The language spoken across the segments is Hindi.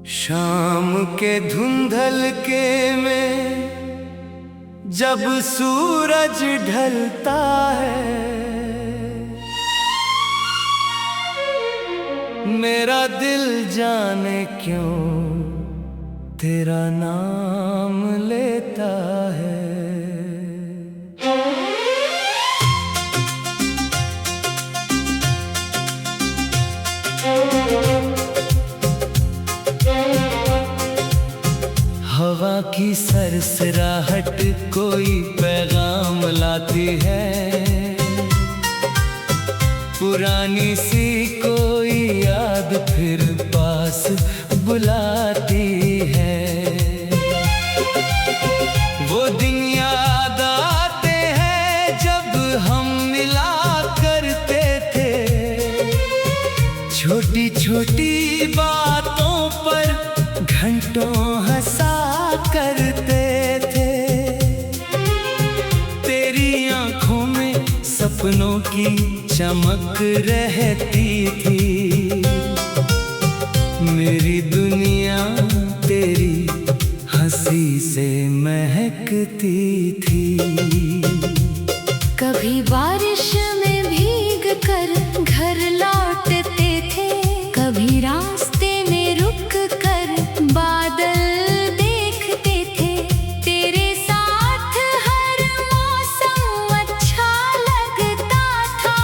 शाम के धुंधल के में जब सूरज ढलता है, मेरा दिल जाने क्यों तेरा नाम लेता है। हवा की सरसराहट कोई पैगाम लाती है, पुरानी सी कोई याद फिर पास बुलाती है। वो दिन याद आते हैं जब हम मिला करते थे, छोटी छोटी बातों पर घंटों हंसा करते थे। तेरी आंखों में सपनों की चमक रहती थी, मेरी दुनिया तेरी हंसी से महकती थी। कभी बारिश में भीग कर घर लौटते थे, कभी रास्ते में रुक कर बादल देखते थे। तेरे साथ हर मौसम अच्छा लगता था,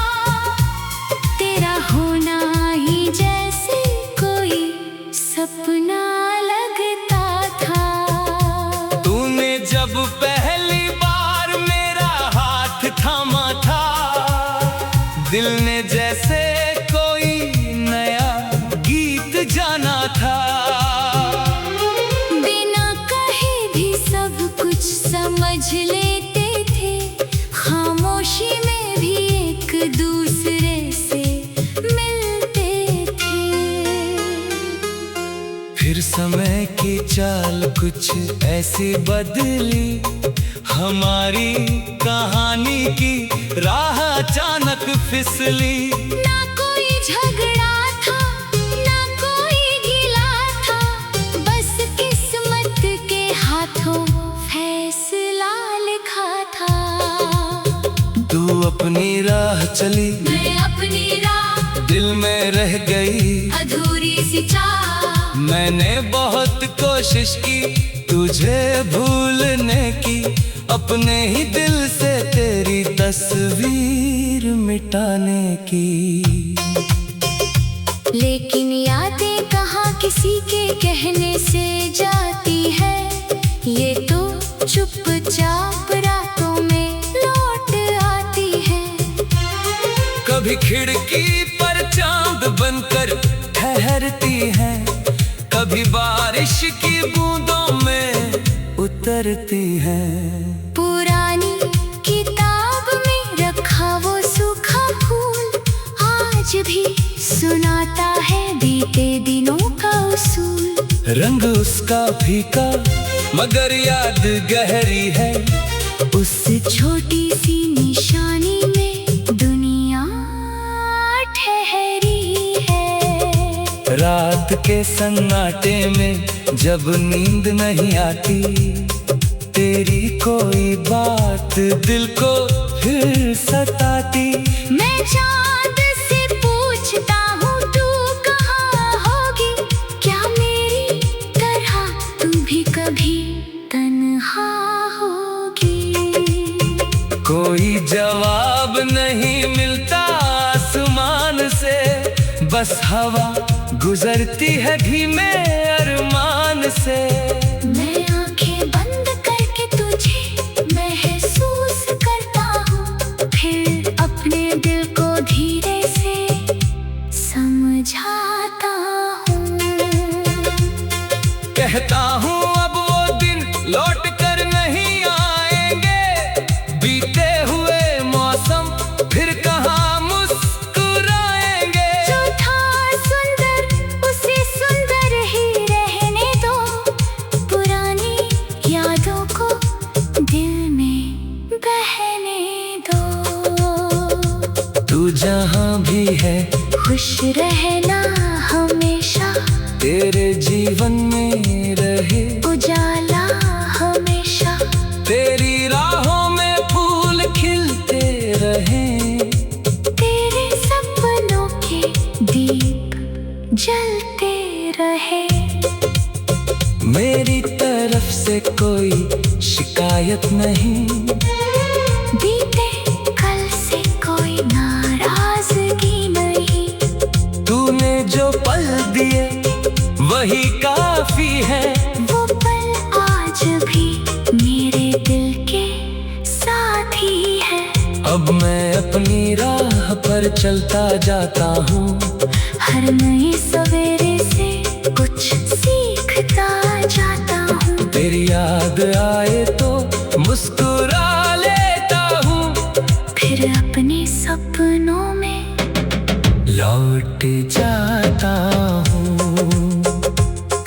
तेरा होना ही जैसे कोई सपना लगता था। तूने जब पहली बार मेरा हाथ थामा था, दिल ने जैसे कोई नया गीत जाना था। बिना कहे भी सब कुछ समझ लेते थे, खामोशी में भी एक दूसरे से मिलते थे। फिर समय की चाल कुछ ऐसी बदली, हमारी कहानी की राह अचानक फिसली। ना कोई झगड़ा था, ना कोई गिला था, बस किस्मत के हाथों फैसला लिखा था। तू अपनी राह चली, मैं अपनी राह, दिल में रह गई अधूरी सी चाह। मैंने बहुत कोशिश की तुझे भूलने की, अपने ही दिल से तेरी तस्वीर मिटाने की। लेकिन यादें कहाँ किसी के कहने से जाती है, ये तो चुपचाप रातों में लौट आती है। कभी खिड़की पर चांद बनकर ठहरती है, कभी बारिश की बूंदों में उतरती है। पुरानी किताब में रखा वो सूखा फूल आज भी सुनाता है बीते दिनों का उसूल। रंग उसका फीका मगर याद गहरी है, उस छोटी सी निशानी में दुनिया ठहरी है। रात के सन्नाटे में जब नींद नहीं आती, तेरी कोई बात दिल को फिर सताती। मैं चांद से पूछता हूँ तू कहाँ होगी, क्या मेरी तरह तू भी कभी तन्हा होगी। कोई जवाब नहीं मिलता आसमान से, बस हवा गुजरती है धीमे अरमान से। मैं आंखें बंद करके तुझे महसूस करता हूँ, फिर अपने दिल को धीरे से समझाता हूँ। कहता हूँ अब वो दिन लौट कर नहीं आएंगे, बीते हुए मौसम फिर कहाँ मुस्कुराएंगे। जो था सुंदर उसे सुंदर ही रहने दो, पुरानी यादों को दिल में बहने दो। तू जहाँ भी है खुश रहना हमेशा, तेरे जीवन में रहे उजाला हमेशा, तेरी राहों में फूल खिलते रहे, तेरे सपनों के दीप जलते रहे। मेरी तरफ से कोई शिकायत नहीं, बीते कल से कोई नाराजगी नहीं। तूने जो पल दिए वही काफी है, वो पल आज भी मेरे दिल के साथ ही है। अब मैं अपनी राह पर चलता जाता हूँ, हर नए सवेरे से कुछ सीखता जाता हूँ। तेरी याद आए तो मुस्कुरा लेता हूँ, फिर अपने सपनों में लौट जाता हूँ।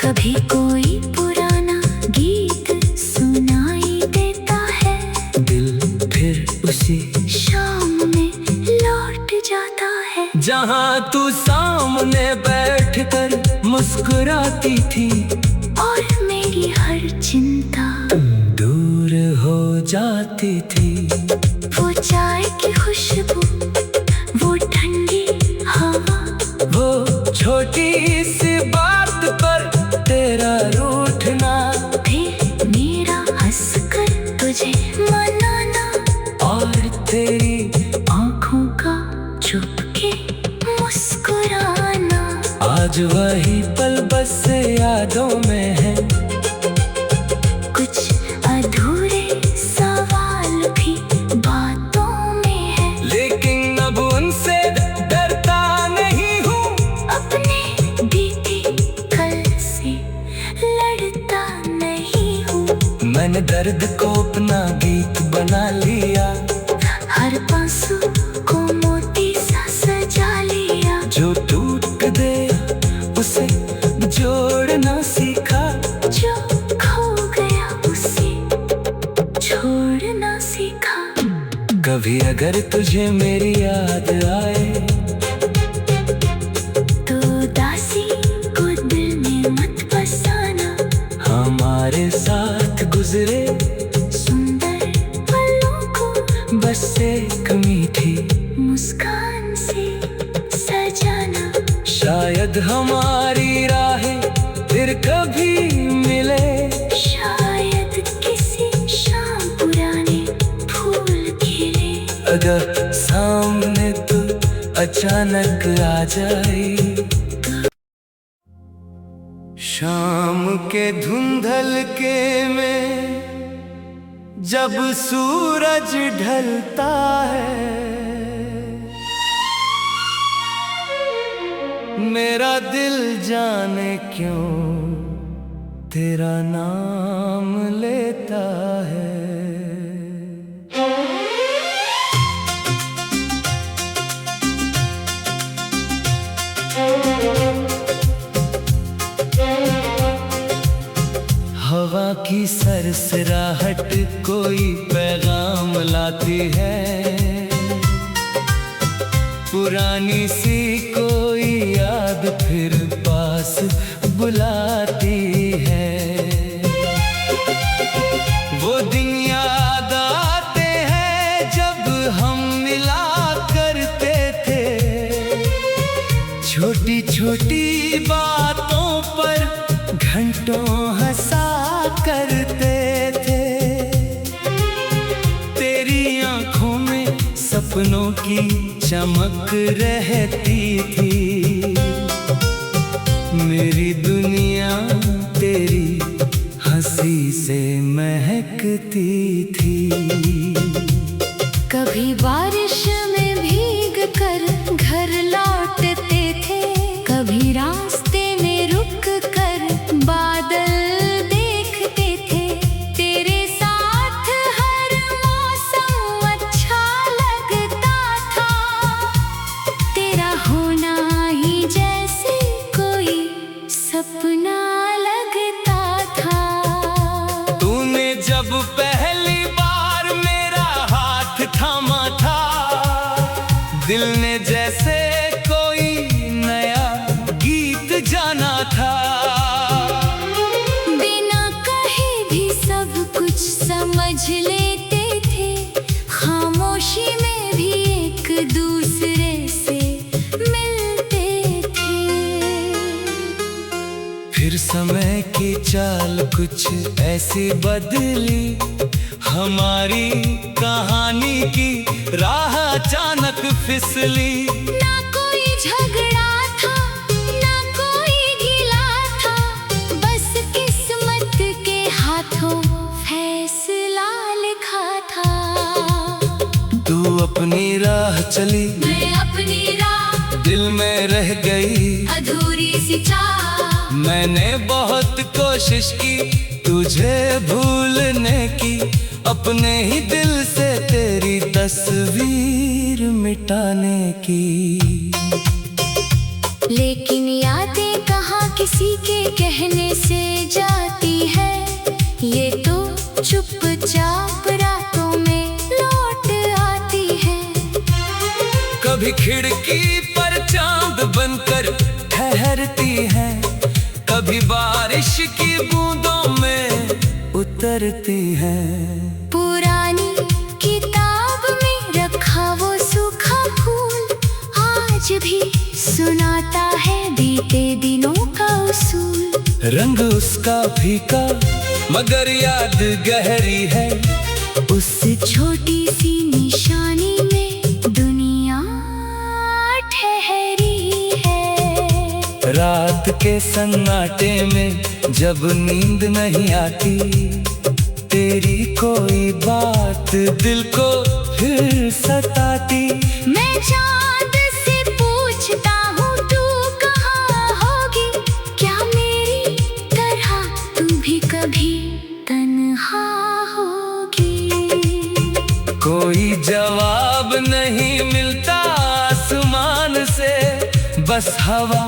कभी कोई पुराना गीत सुनाई देता है, दिल फिर उसी शाम में लौट जाता है। जहाँ तू सामने बैठकर मुस्कुराती थी, और मेरी हर चिंता दूर हो जाती थी। वो चाय की खुशबू, वो ठंडी हवा, वो छोटी सी बात पर तेरा रूठना, फिर मेरा हंसकर तुझे मनाना, और तेरी आँखों का चुपके मुस्कुराना। आज वही पल बस यादों में है, कुछ अधूरे सवाल भी बातों में है, लेकिन अब उनसे डरता नहीं हूँ। अपने बीते कल से लड़ता नहीं हूँ। मैंने दर्द को अपना गीत बना लिया, हर पांसू को मोती सा सजा लिया। जो टूट गया उसे जोड़ना सीखा, जो खो गया उसे छोड़ना सीखा। कभी अगर तुझे मेरी याद आए तो दासी को दिल में मत बसाना, हमारे साथ गुजरे सुंदर पलों को बस एक मीठी मुस्कान से सजाना। शायद हमारी राहें फिर कभी मिले, शायद किसी शाम पुराने फूल खिले। अगर सामने तू अचानक आ जाए। शाम के धुंधल के में जब सूरज ढलता है, मेरा दिल जाने क्यों तेरा नाम लेता है। हवा की सरसराहट कोई पैगाम लाती है, पुरानी सी कोई याद फिर पास बुलाती है। वो दिन याद आते हैं जब हम मिला करते थे, छोटी छोटी बातों पर घंटों हंसा करते थे। तेरी आंखों में सपनों की चमक रहती थी, मेरी दुनिया तेरी हंसी से महकती थी। कभी बारिश में भीग कर घर लौटते थे, कभी रास्ते में रुक कर बादल देखते थे। तेरे साथ हर मौसम अच्छा लगता था, तेरा होना ही जैसे कोई सपना लगता था। तूने जब पहली बार मेरा हाथ थामा था, दिल ने जैसे कोई नया गीत जाना जाना था। बिना कहे भी सब कुछ समझ लेते थे, खामोशी में भी एक दूसरे से मिलते थे। फिर समय की चाल कुछ ऐसी बदली, हमारी कहानी की राह अचानक फिसली। ना कोई झगड़ा था, ना कोई गिला था, बस किस्मत के हाथों फैसला लिखा था। तू अपनी राह चली, मैं अपनी राह, दिल में रह गई अधूरी सी चाह। मैंने बहुत कोशिश की तुझे भूलने की, अपने ही दिल से तेरी तस्वीर मिटाने की। लेकिन यादें कहाँ किसी के कहने से जाती है, ये तो चुपचाप रातों में लौट आती है। कभी खिड़की पर चांद बनकर ठहरती है, कभी बारिश की बूंदों में उतरती है। पुरानी किताब में रखा वो सूखा फूल आज भी सुनाता है बीते दिनों का उसूल। रंग उसका फीका मगर याद गहरी है, उस छोटी सी निशानी में दुनिया ठहरी है। रात के सन्नाटे में जब नींद नहीं आती, तेरी कोई बात दिल को फिर सताती। मैं चांद से पूछता हूँ तू कहाँ होगी, क्या मेरी तरह तू भी कभी तन्हा होगी। कोई जवाब नहीं मिलता आसमान से, बस हवा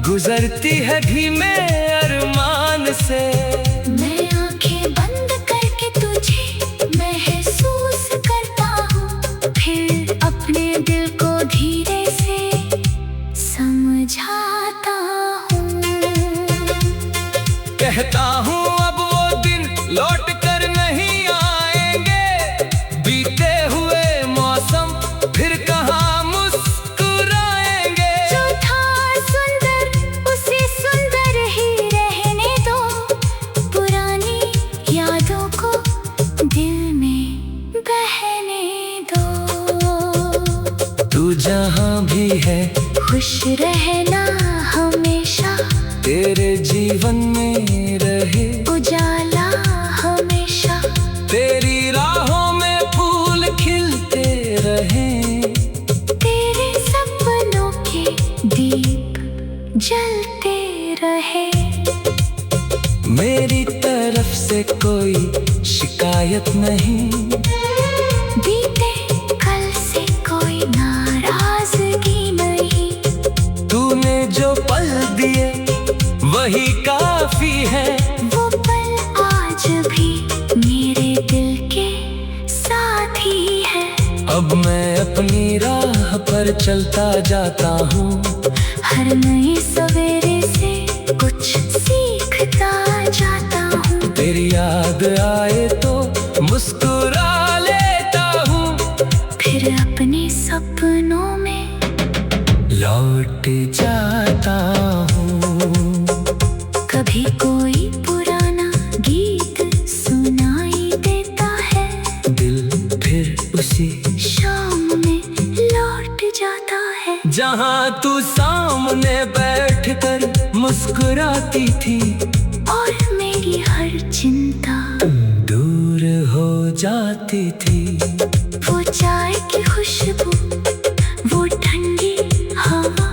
गुजरती है धीमे अरमान से। मैं आंखें बंद करके तुझे महसूस करता हूँ, फिर अपने दिल को धीरे से समझाता हूँ। कहता हूँ अब वो दिन लौट कर नहीं आएंगे, बीते हुए मौसम फिर कहाँ मुस्कुराएंगे। जो था सुंदर उसे सुंदर ही रहने दो, पुरानी यादों को दिल में बहने दो। तू जहाँ भी है खुश रहना हमेशा, तेरे जीवन में रहे उजाला हमेशा। तेरी राहों में फूल खिलते रहे, तेरे सपनों के दीप जलते रहे। मेरी तरफ से कोई शिकायत नहीं, बीते कल से कोई नाराजगी नहीं। तूने जो पल दिए वही काफी है। वो पल आज भी मेरे दिल के साथ ही है। अब मैं अपनी राह पर चलता जाता हूँ, हर नए सवेरे से कुछ सीखता जाता हूँ। तेरी याद आए तो मुस्कुरा लेता हूँ, फिर अपने सपनों में लौट जाता हूँ। कभी कोई पुराना गीत सुनाई देता है, दिल फिर उसी शाम में लौट जाता है। जहाँ तू सामने बैठकर मुस्कुराती थी, और मेरी हर चिंता दूर हो जाती थी। वो चाय की खुशबू, वो ठंडी हवा,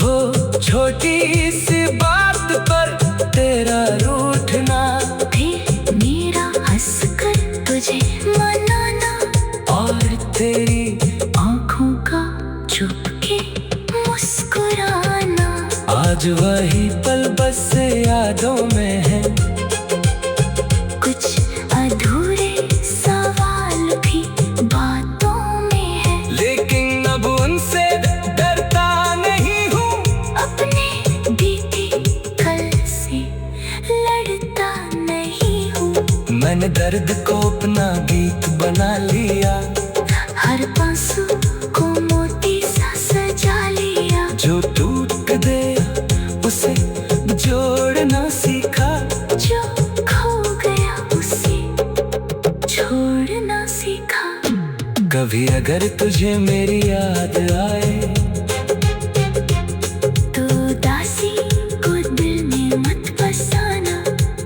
वो छोटी सी बात पर तेरा रूठना, फिर मेरा हंसकर तुझे मनाना, और तेरी आँखों का चुपके मुस्कुराना। आज वही पल बस यादों में है, कुछ अधूरे सवाल भी बातों में है। लेकिन अब उनसे डरता नहीं हूँ। अपने बीते मैंने दर्द को अपना गीत बना लिया, हर पांसू को मोती सा सजा लिया। जो टूट गया उसे जोड़ना सीखा, जो खो गया उसे छोड़ना सीखा। कभी अगर तुझे मेरी याद आए तो दासी को दिल में मत बसाना।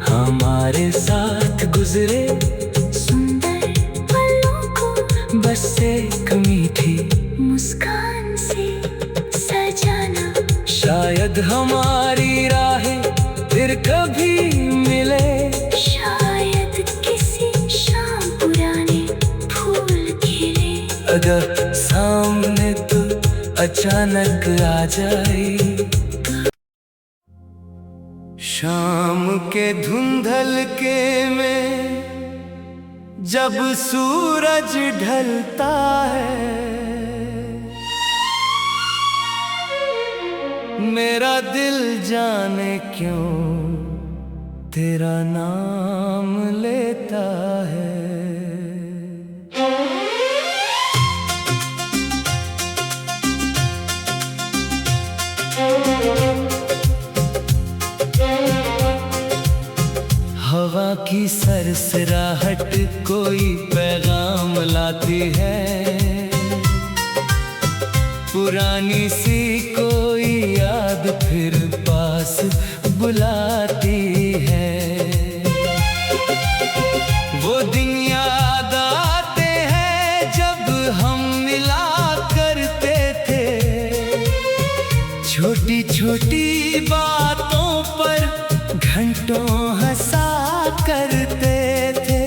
हमारे साथ गुजरे सुंदर पलों को बस एक मीठी मुस्कान से सजाना। शायद हमारी राहें फिर कभी मिले, शायद किसी शाम पुराने फूल खिले। अगर सामने तू अचानक आ जाए। शाम के धुंधलके में जब सूरज ढलता है, मेरा दिल जाने क्यों तेरा नाम लेता है। हवा की सरसराहट कोई पैगाम लाती है, पुरानी सी कोई याद फिर पास बुलाती है। वो दिन याद आते हैं जब हम मिला करते थे, छोटी छोटी बातों पर घंटों हंसा करते थे।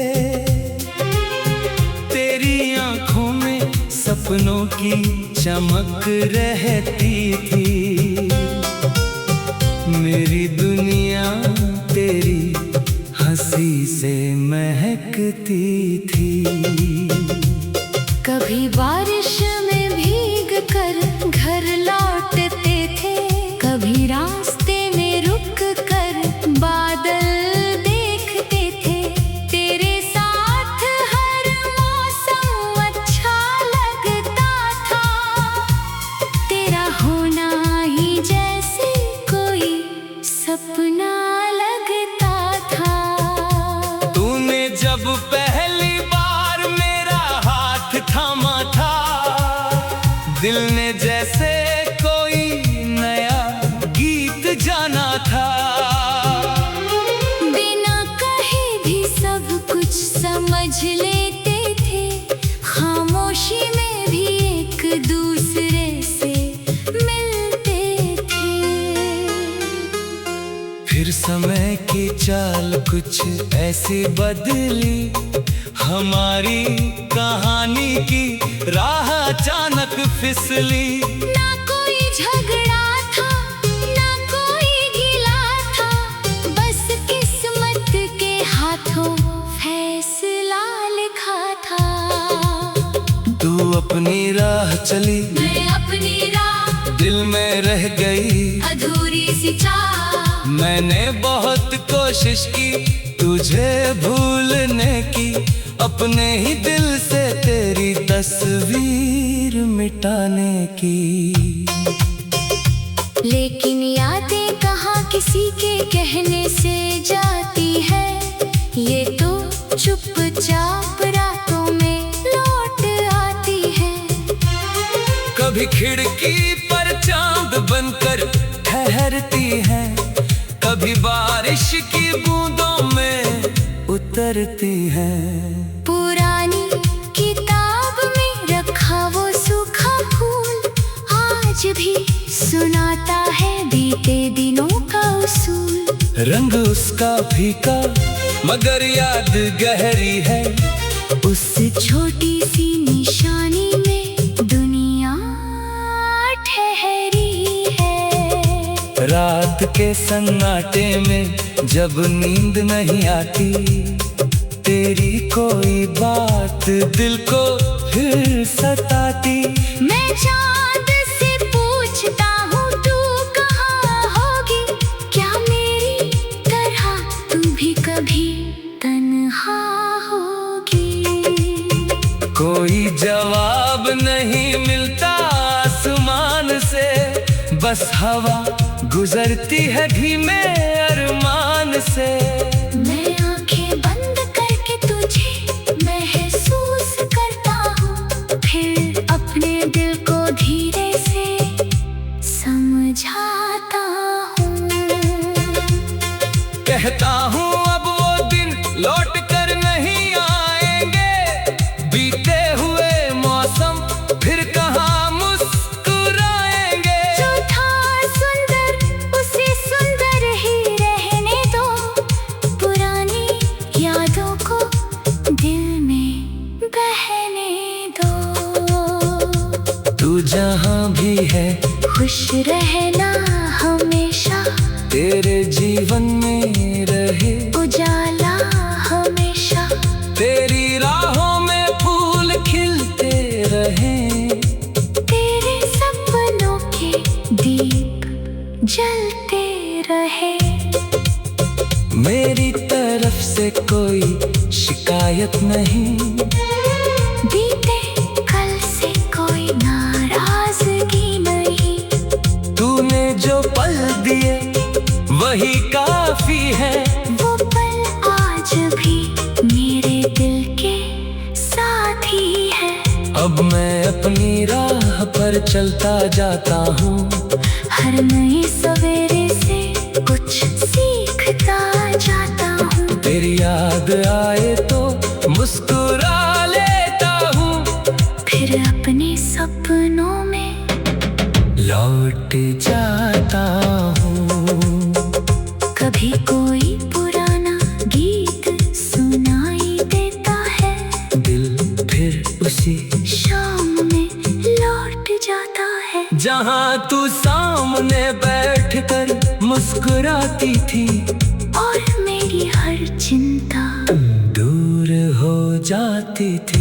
तेरी आंखों में सपनों की चमक रहती थी, मेरी दुनिया तेरी हंसी से महकती थी। कभी बारिश में भीग कर घर लौटते थे, कभी रास्ते में रुक कर बादल देखते थे। तेरे साथ हर मौसम अच्छा लगता था, तेरा होना ही जैसे कोई सपना लगता था। तूने जब पहली बार मेरा हाथ थामा था, दिल ने जैसे कोई नया गीत जाना था। बिना कहे भी सब कुछ समझ लेते थे, खामोशी में भी एक दूसरे से मिलते थे। फिर समय की चाल कुछ ऐसी बदली, हमारी कहानी की राह अचानक फिसली। ना कोई झगड़ा था, ना कोई गिला था, बस किस्मत के हाथों फैसला लिखा था। तू अपनी राह चली, मैं अपनी राह, दिल में रह गई अधूरी सी चाह। मैंने बहुत कोशिश की तुझे भूलने की, अपने ही दिल से तेरी तस्वीर मिटाने की। लेकिन यादें कहाँ किसी के कहने से जाती है, ये तो चुपचाप रातों में लौट आती है। कभी खिड़की पर चांद बनकर ठहरती है, कभी बारिश की बूंदों में उतरती है। पुरानी किताब में रखा वो सूखा फूल आज भी सुनाता है बीते दिनों का उसूल। रंग उसका फीका मगर याद गहरी है, उस छोटी सी निशानी में दुनिया ठहरी है। रात के सन्नाटे में जब नींद नहीं आती, तेरी कोई बात दिल को फिर सताती। मैं चांद से पूछता हूँ तू कहाँ होगी, क्या मेरी तरह तू भी कभी तन्हा यहाँ होगी। कोई जवाब नहीं मिलता आसमान से, बस हवा गुजरती है धीमे अरमान से। मैं आंखें बंद करके तुझे महसूस करता हूँ, फिर अपने दिल को धीरे से समझाता हूँ। कहता हूँ अब वो दिन लौट कर नहीं आएंगे, बीते हुए मौसम फिर कहाँ मुस्कुराएंगे। जो था सुंदर उसे सुंदर ही रहने दो, पुरानी यादों को दिल में बहने दो। तू जहाँ भी है खुश रहना हमेशा, तेरे जीवन में रहे उजाला हमेशा। तेरी राहों में फूल खिलते रहे, तेरे सपनों के दीप जलते रहे। मेरी तरफ से कोई शिकायत नहीं, बीते कल से कोई नाराजगी नहीं। तूने जो पल दिए वही काफी है। वो पल आज भी मेरे दिल के साथ ही है। अब मैं अपनी राह पर चलता जाता हूँ, हर नए सवेरे से कुछ सीखता जाता हूँ। तेरी याद आए तो मुस्कुरा लेता हूँ, फिर अपने सपनों में लौट जाता हूँ। कभी कोई पुराना गीत सुनाई देता है, दिल फिर उसी शाम में लौट जाता है। जहाँ तू सामने बैठकर मुस्कुराती थी, और मेरी हर चिंता दूर हो जाती थी।